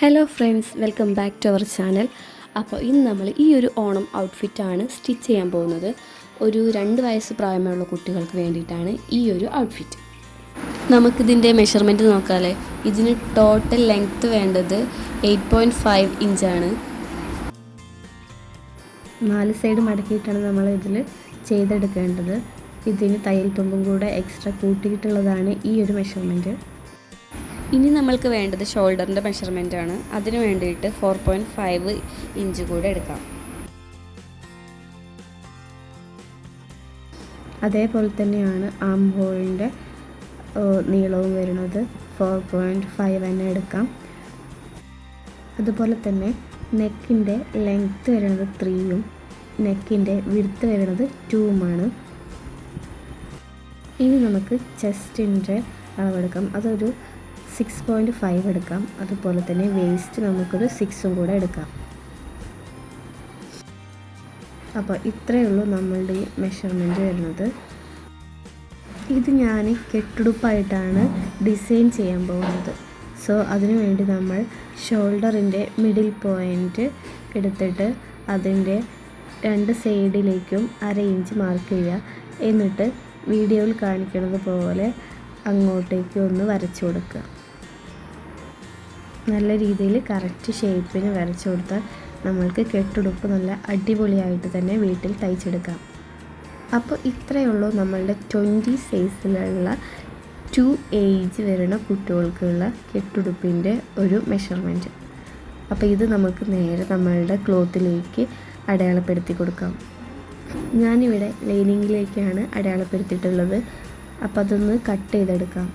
Hello friends, welcome back to our channel. അപ്പോൾ ഇന്ന് നമ്മൾ ഈ ഒരു ഓണം ഔട്ട്ഫിറ്റാണ് സ്റ്റിച്ച് ചെയ്യാൻ പോകുന്നത്. ഒരു 2 വയസ്സ് പ്രായമുള്ള കുട്ടികൾക്ക് വേണ്ടിയിട്ടാണ് ഈ ഒരു ഔട്ട്ഫിറ്റ്. നമുക്കിതിൻ്റെ മെഷർമെൻറ്റ് നോക്കാമല്ലേ. ഇതിന് ടോട്ടൽ ലെങ്ത്ത് വേണ്ടത് 8.5 ഇഞ്ചാണ്. 4 സൈഡ് മടക്കിയിട്ടാണ് നമ്മൾ ഇതിൽ ചെയ്തെടുക്കേണ്ടത്. ഇതിന് തയ്യൽ തുമ്പും കൂടെ എക്സ്ട്രാ കൂട്ടിയിട്ടുള്ളതാണ് ഈ ഒരു മെഷർമെൻറ്റ്. ഇനി നമ്മൾക്ക് വേണ്ടത് ഷോൾഡറിൻ്റെ മെഷർമെൻറ്റാണ്. അതിന് വേണ്ടിയിട്ട് 4.5 ഇഞ്ച് കൂടെ എടുക്കാം. അതേപോലെ തന്നെയാണ് ആം ഹോളിൻ്റെ നീളവും വരുന്നത്. 4.5 തന്നെ എടുക്കാം. അതുപോലെ തന്നെ നെക്കിൻ്റെ ലെങ്ത്ത് വരുന്നത് 3ഉം നെക്കിൻ്റെ വിഡ്ത്ത് വരുന്നത് 2ഉമാണ്. ഇനി നമുക്ക് ചെസ്റ്റിൻ്റെ അളവെടുക്കാം. അതൊരു 6.5 എടുക്കാം. അതുപോലെ തന്നെ വേസ്റ്റ് നമുക്കൊരു 6ഉം കൂടെ എടുക്കാം. അപ്പോൾ ഇത്രയേ ഉള്ളൂ നമ്മളുടെ ഈ മെഷർമെൻറ്റ് വരുന്നത്. ഇത് ഞാൻ കെട്ടുടുപ്പായിട്ടാണ് ഡിസൈൻ ചെയ്യാൻ പോകുന്നത്. സോ അതിനു വേണ്ടി നമ്മൾ ഷോൾഡറിൻ്റെ മിഡിൽ പോയിൻ്റ് എടുത്തിട്ട് അതിൻ്റെ 2 സൈഡിലേക്കും 1/2 ഇഞ്ച് മാർക്ക് ചെയ്യുക. എന്നിട്ട് വീഡിയോയിൽ കാണിക്കുന്നത് പോലെ അങ്ങോട്ടേക്ക് ഒന്ന് വരച്ചു കൊടുക്കുക. നല്ല രീതിയിൽ കറക്റ്റ് ഷേപ്പിന് വരച്ചു കൊടുത്താൽ നമ്മൾക്ക് കെട്ടുടുപ്പ് നല്ല അടിപൊളിയായിട്ട് തന്നെ വീട്ടിൽ തയ്ച്ചെടുക്കാം. അപ്പോൾ ഇത്രയേ ഉള്ളൂ നമ്മളുടെ 20 സൈസിലുള്ള 2 ഏജ് വരുന്ന കുട്ടികൾക്കുള്ള കെട്ടുടുപ്പിൻ്റെ ഒരു മെഷർമെൻറ്റ്. അപ്പോൾ ഇത് നമുക്ക് നേരെ നമ്മളുടെ ക്ലോത്തിലേക്ക് അടയാളപ്പെടുത്തി കൊടുക്കാം. ഞാനിവിടെ ലൈനിങ്ങിലേക്കാണ് അടയാളപ്പെടുത്തിയിട്ടുള്ളത്. അപ്പോൾ അതൊന്ന് കട്ട് ചെയ്തെടുക്കാം.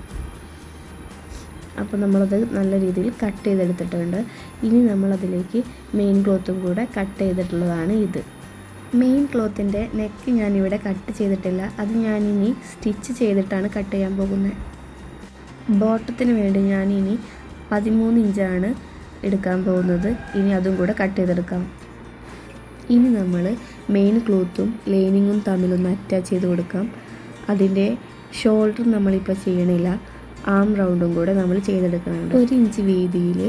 അപ്പോൾ നമ്മളത് നല്ല രീതിയിൽ കട്ട് ചെയ്തെടുത്തിട്ടുണ്ട്. ഇനി നമ്മളതിലേക്ക് മെയിൻ ക്ലോത്തും കൂടെ കട്ട് ചെയ്തിട്ടുള്ളതാണ് ഇത്. മെയിൻ ക്ലോത്തിൻ്റെ നെക്ക് ഞാനിവിടെ കട്ട് ചെയ്തിട്ടില്ല. അത് ഞാനിനി സ്റ്റിച്ച് ചെയ്തിട്ടാണ് കട്ട് ചെയ്യാൻ പോകുന്നത്. ബോട്ടത്തിന് വേണ്ടി ഞാനിനി 13 ഇഞ്ചാണ് എടുക്കാൻ പോകുന്നത്. ഇനി അതും കൂടെ കട്ട് ചെയ്തെടുക്കാം. ഇനി നമ്മൾ മെയിൻ ക്ലോത്തും ലൈനിങ്ങും തമ്മിലൊന്ന് അറ്റാച്ച് ചെയ്ത് കൊടുക്കാം. അതിൻ്റെ ഷോൾഡർ നമ്മളിപ്പോൾ ചെയ്യണില്ല. ആം റൗണ്ടും കൂടെ നമ്മൾ ചെയ്തെടുക്കുന്നുണ്ട്. 1 ഇഞ്ച് വീതിയിൽ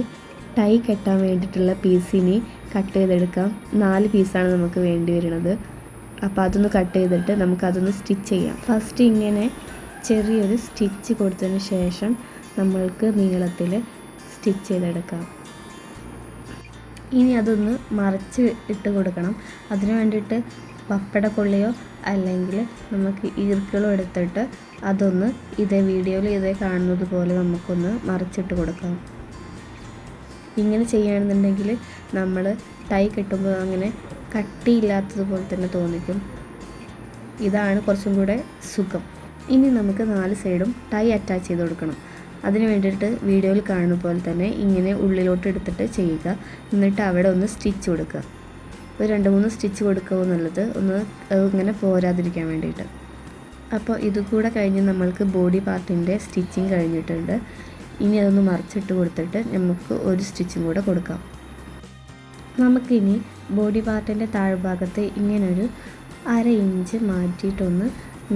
ടൈ കെട്ടാൻ വേണ്ടിയിട്ടുള്ള പീസിനെ കട്ട് ചെയ്തെടുക്കാം. 4 പീസാണ് നമുക്ക് വേണ്ടി വരുന്നത്. അപ്പോൾ അതൊന്ന് കട്ട് ചെയ്തിട്ട് നമുക്കതൊന്ന് സ്റ്റിച്ച് ചെയ്യാം. ഫസ്റ്റ് ഇങ്ങനെ ചെറിയൊരു സ്റ്റിച്ച് കൊടുത്തതിന് ശേഷം നമ്മൾക്ക് നീളത്തിൽ സ്റ്റിച്ച് ചെയ്തെടുക്കാം. ഇനി അതൊന്ന് മറിച്ച് ഇട്ട് കൊടുക്കണം. അതിന് വേണ്ടിയിട്ട് പപ്പടക്കൊള്ളിയോ അല്ലെങ്കിൽ നമുക്ക് ഈർക്കിളോ എടുത്തിട്ട് അതൊന്ന് ഇതേ വീഡിയോയിൽ കാണുന്നത് പോലെ നമുക്കൊന്ന് മറിച്ചിട്ട് കൊടുക്കാം. ഇങ്ങനെ ചെയ്യുകയാണെന്നുണ്ടെങ്കിൽ നമ്മൾ ടൈ കെട്ടുമ്പോൾ അങ്ങനെ കട്ടിയില്ലാത്തതുപോലെ തന്നെ തോന്നിക്കും. ഇതാണ് കുറച്ചും കൂടെ സുഖം. ഇനി നമുക്ക് 4 സൈഡും ടൈ അറ്റാച്ച് ചെയ്ത് കൊടുക്കണം. അതിന് വേണ്ടിയിട്ട് വീഡിയോയിൽ കാണുന്ന പോലെ തന്നെ ഇങ്ങനെ ഉള്ളിലോട്ട് എടുത്തിട്ട് ചെയ്യുക. എന്നിട്ട് അവിടെ ഒന്ന് സ്റ്റിച്ച് കൊടുക്കുക. ഒരു 2-3 സ്റ്റിച്ച് കൊടുക്കുക എന്നുള്ളത് ഒന്ന് ഇങ്ങനെ പോരാതിരിക്കാൻ വേണ്ടിയിട്ട്. അപ്പോൾ ഇതുകൂടെ കഴിഞ്ഞ് നമ്മൾക്ക് ബോഡി പാർട്ടിൻ്റെ സ്റ്റിച്ചിങ് കഴിഞ്ഞിട്ടുണ്ട്. ഇനി അതൊന്ന് മറിച്ചിട്ട് കൊടുത്തിട്ട് നമുക്ക് ഒരു സ്റ്റിച്ചും കൂടെ കൊടുക്കാം. നമുക്കിനി ബോഡി പാർട്ടിൻ്റെ താഴ്ഭാഗത്ത് ഇങ്ങനൊരു 1/2 ഇഞ്ച് മാറ്റിയിട്ടൊന്ന്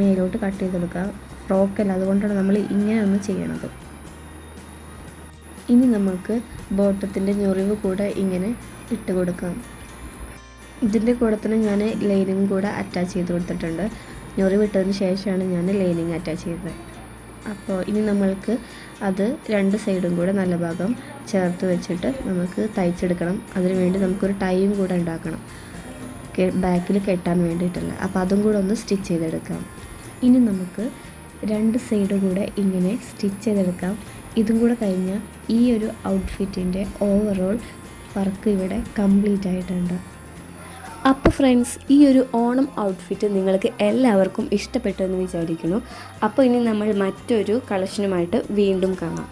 മേലോട്ട് കട്ട് ചെയ്തെടുക്കുക. ഫ്രോക്കല്ല, അതുകൊണ്ടാണ് നമ്മൾ ഇങ്ങനെ ഒന്ന് ചെയ്യണത്. ഇനി നമുക്ക് ബോട്ടത്തിൻ്റെ ഞൊറിവ് കൂടെ ഇങ്ങനെ ഇട്ട് കൊടുക്കാം. ഇതിൻ്റെ കൂടെ തന്നെ ഞാൻ ലൈനിങ് കൂടെ അറ്റാച്ച് ചെയ്ത് കൊടുത്തിട്ടുണ്ട്. ഞൊറിവ് ഇട്ടതിന് ശേഷമാണ് ഞാൻ ലൈനിങ് അറ്റാച്ച് ചെയ്തത്. അപ്പോൾ ഇനി നമ്മൾക്ക് അത് 2 സൈഡും കൂടെ നല്ല ഭാഗം ചേർത്ത് വെച്ചിട്ട് നമുക്ക് തയ്ച്ചെടുക്കണം. അതിന് വേണ്ടി നമുക്കൊരു ടൈയും കൂടെ ഉണ്ടാക്കണം, ബാക്കിൽ കെട്ടാൻ വേണ്ടിയിട്ടല്ല. അപ്പോൾ അതും കൂടെ ഒന്ന് സ്റ്റിച്ച് ചെയ്തെടുക്കാം. ഇനി നമുക്ക് 2 സൈഡ് കൂടെ ഇങ്ങനെ സ്റ്റിച്ച് ചെയ്തെടുക്കാം. ഇതും കൂടെ കഴിഞ്ഞാൽ ഈ ഒരു ഔട്ട്ഫിറ്റിൻ്റെ ഓവറോൾ വർക്ക് ഇവിടെ കംപ്ലീറ്റ് ആയിട്ടുണ്ട്. അപ്പോൾ ഫ്രണ്ട്സ്, ഈ ഒരു ഓണം ഔട്ട്ഫിറ്റ് നിങ്ങൾക്ക് എല്ലാവർക്കും ഇഷ്ടപ്പെട്ടു എന്ന് വിചാരിക്കുന്നു. അപ്പോൾ ഇനി നമ്മൾ മറ്റൊരു കളക്ഷനുമായിട്ട് വീണ്ടും കാണാം.